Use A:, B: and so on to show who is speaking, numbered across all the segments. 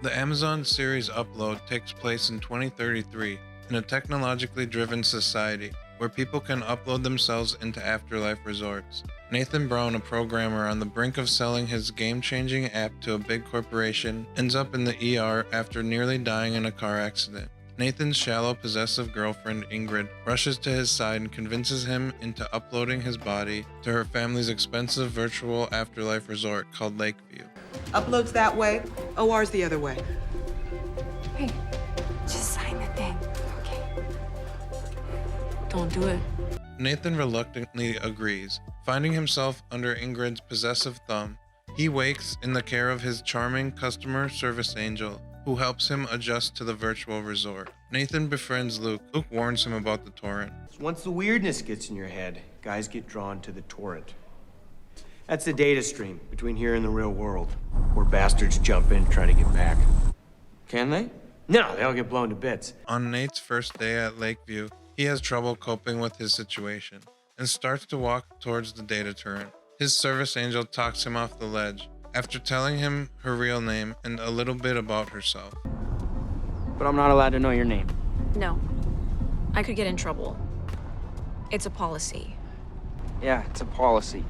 A: The Amazon series Upload takes place in 2033 in a technologically driven society where people can upload themselves into afterlife resorts. Nathan Brown, a programmer on the brink of selling his game-changing app to a big corporation, ends up in the ER after nearly dying in a car accident. Nathan's shallow, possessive girlfriend, Ingrid, rushes to his side and convinces him into uploading his body to her family's expensive virtual afterlife resort called Lakeview.
B: Uploads that way, OR's the other way.
C: Hey, just sign the thing, okay? Don't do it.
A: Nathan reluctantly agrees. Finding himself under Ingrid's possessive thumb, he wakes in the care of his charming customer service angel, who helps him adjust to the virtual resort. Nathan befriends Luke. Luke warns him about the torrent.
D: Once the weirdness gets in your head, guys get drawn to the torrent. That's the data stream between here and the real world, where bastards jump in trying to get back. Can they? No, they'll get blown to bits.
A: On Nate's first day at Lakeview, he has trouble coping with his situation and starts to walk towards the data torrent. His service angel talks him off the ledge after telling him her real name and a little bit about herself.
E: But I'm not allowed to know your name.
C: No. I could get in trouble. It's a policy.
E: Yeah, it's a policy.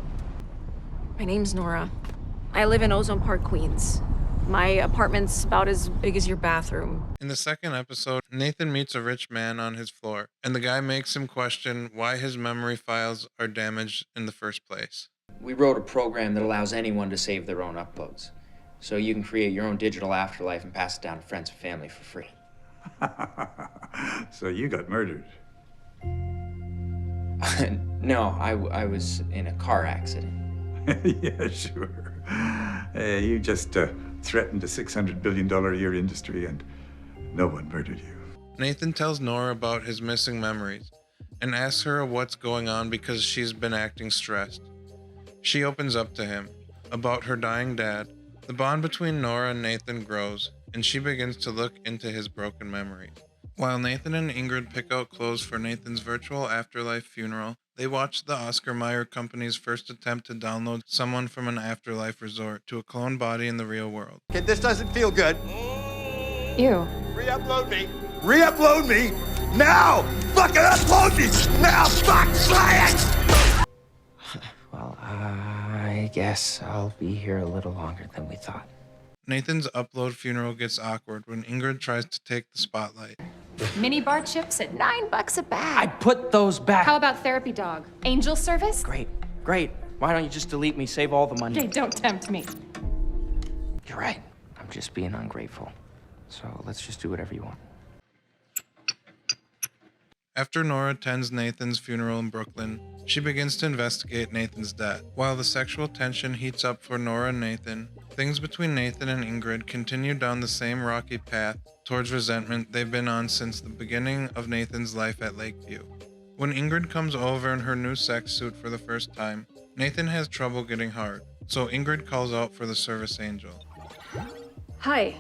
C: My name's Nora. I live in Ozone Park, Queens. My apartment's about as big as your bathroom.
A: In the second episode, Nathan meets a rich man on his floor, and the guy makes him question why his memory files are damaged in the first place.
F: We wrote a program that allows anyone to save their own uploads. So you can create your own digital afterlife and pass it down to friends and family for free.
G: So you got murdered.
F: No, I was in a car accident.
G: Yeah, sure. You just threatened a $600 billion a year industry and no one murdered you.
A: Nathan tells Nora about his missing memories and asks her what's going on because she's been acting stressed. She opens up to him about her dying dad. The bond between Nora and Nathan grows, and she begins to look into his broken memories. While Nathan and Ingrid pick out clothes for Nathan's virtual afterlife funeral, they watch the Oscar Mayer company's first attempt to download someone from an afterlife resort to a clone body in the real world.
D: Okay, this doesn't feel good.
C: Ew.
D: Re-upload me. Re-upload me. Now! Fucking upload me! Now! Fuck science!
F: Well, I guess I'll be here a little longer than we thought.
A: Nathan's upload funeral gets awkward when Ingrid tries to take the spotlight.
H: Mini bar chips at $9 a
E: I
H: bag.
E: put those back.
H: How about therapy dog? Angel service?
E: Great, great. Why don't you just delete me, save all the money?
H: Hey, don't tempt me.
F: You're right. I'm just being ungrateful. So let's just do whatever you want.
A: After Nora attends Nathan's funeral in Brooklyn, she begins to investigate Nathan's death. While the sexual tension heats up for Nora and Nathan, things between Nathan and Ingrid continue down the same rocky path towards resentment they've been on since the beginning of Nathan's life at Lakeview. When Ingrid comes over in her new sex suit for the first time, Nathan has trouble getting hard, so Ingrid calls out for the service angel.
C: Hi.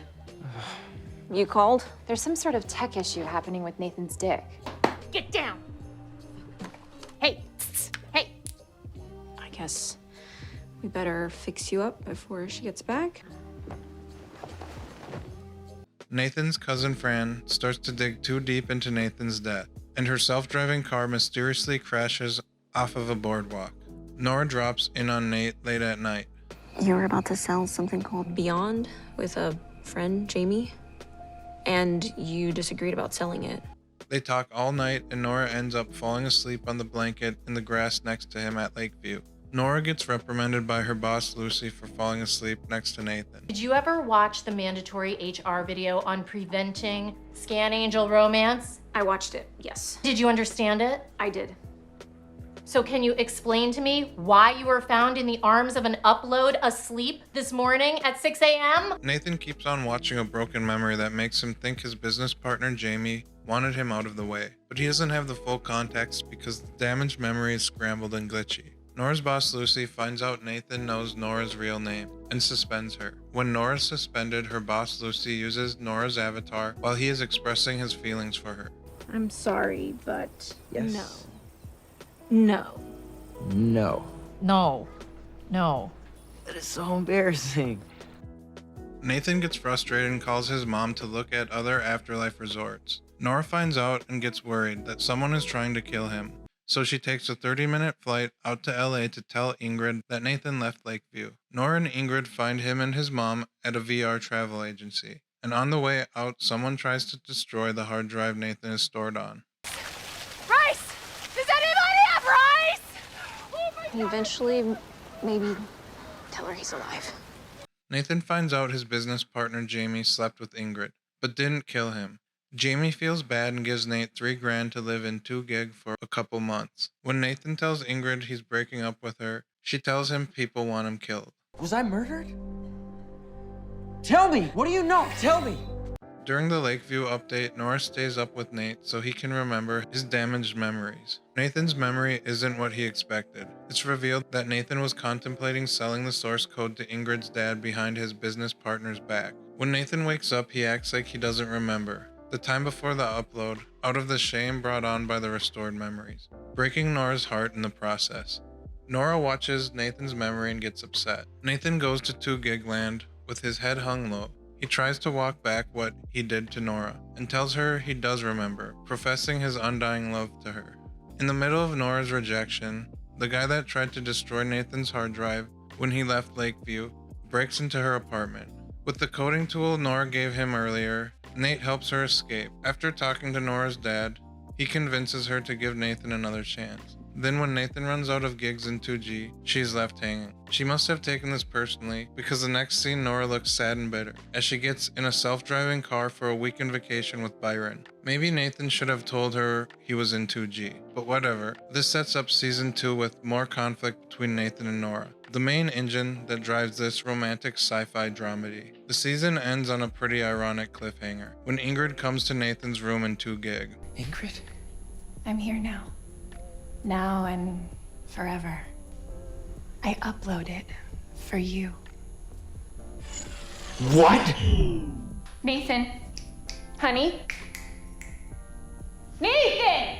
C: You called?
I: There's some sort of tech issue happening with Nathan's dick.
H: Get down. Hey, hey.
C: I guess we better fix you up before she gets back.
A: Nathan's cousin Fran starts to dig too deep into Nathan's death, and her self-driving car mysteriously crashes off of a boardwalk. Nora drops in on Nate late at night.
C: You were about to sell something called Beyond with a friend, Jamie, and you disagreed about selling it.
A: They talk all night, and Nora ends up falling asleep on the blanket in the grass next to him at Lakeview. Nora gets reprimanded by her boss, Lucy, for falling asleep next to Nathan.
H: Did you ever watch the mandatory HR video on preventing Scan Angel romance?
C: I watched it, yes.
H: Did you understand it?
C: I did.
H: So can you explain to me why you were found in the arms of an upload asleep this morning at 6 a.m.?
A: Nathan keeps on watching a broken memory that makes him think his business partner, Jamie, wanted him out of the way. But he doesn't have the full context because the damaged memory is scrambled and glitchy. Nora's boss, Lucy, finds out Nathan knows Nora's real name and suspends her. When Nora's suspended, her boss, Lucy, uses Nora's avatar while he is expressing his feelings for her.
C: I'm sorry, but
E: Yes.
C: no. No.
E: No.
H: No. No.
E: That is so embarrassing.
A: Nathan gets frustrated and calls his mom to look at other afterlife resorts. Nora finds out and gets worried that someone is trying to kill him, so she takes a 30-minute flight out to LA to tell Ingrid that Nathan left Lakeview. Nora and Ingrid find him and his mom at a VR travel agency, and on the way out, someone tries to destroy the hard drive Nathan is stored on.
I: Rice! Does anybody have rice? Oh my
C: And eventually, maybe tell her he's alive.
A: Nathan finds out his business partner Jamie slept with Ingrid, but didn't kill him. Jamie feels bad and gives Nate $3,000 to live in 2 gig for a couple months. When Nathan tells Ingrid he's breaking up with her, she tells him people want him killed.
E: Was I murdered? Tell me! What do you know? Tell me!
A: During the Lakeview update, Nora stays up with Nate so he can remember his damaged memories. Nathan's memory isn't what he expected. It's revealed that Nathan was contemplating selling the source code to Ingrid's dad behind his business partner's back. When Nathan wakes up, he acts like he doesn't remember the time before the upload, out of the shame brought on by the restored memories, breaking Nora's heart in the process. Nora watches Nathan's memory and gets upset. Nathan goes to 2 gig land with his head hung low. He tries to walk back what he did to Nora and tells her he does remember, professing his undying love to her. In the middle of Nora's rejection, the guy that tried to destroy Nathan's hard drive when he left Lakeview breaks into her apartment. With the coding tool Nora gave him earlier, Nate helps her escape. After talking to Nora's dad, he convinces her to give Nathan another chance. Then when Nathan runs out of gigs in 2G, she's left hanging. She must have taken this personally, because the next scene Nora looks sad and bitter, as she gets in a self-driving car for a weekend vacation with Byron. Maybe Nathan should have told her he was in 2G, but whatever. This sets up season 2 with more conflict between Nathan and Nora, the main engine that drives this romantic sci-fi dramedy. The season ends on a pretty ironic cliffhanger, when Ingrid comes to Nathan's room in 2 gig.
E: Ingrid?
I: I'm here now. Now and forever. I uploaded for you.
E: What?
I: Nathan. Honey? Nathan!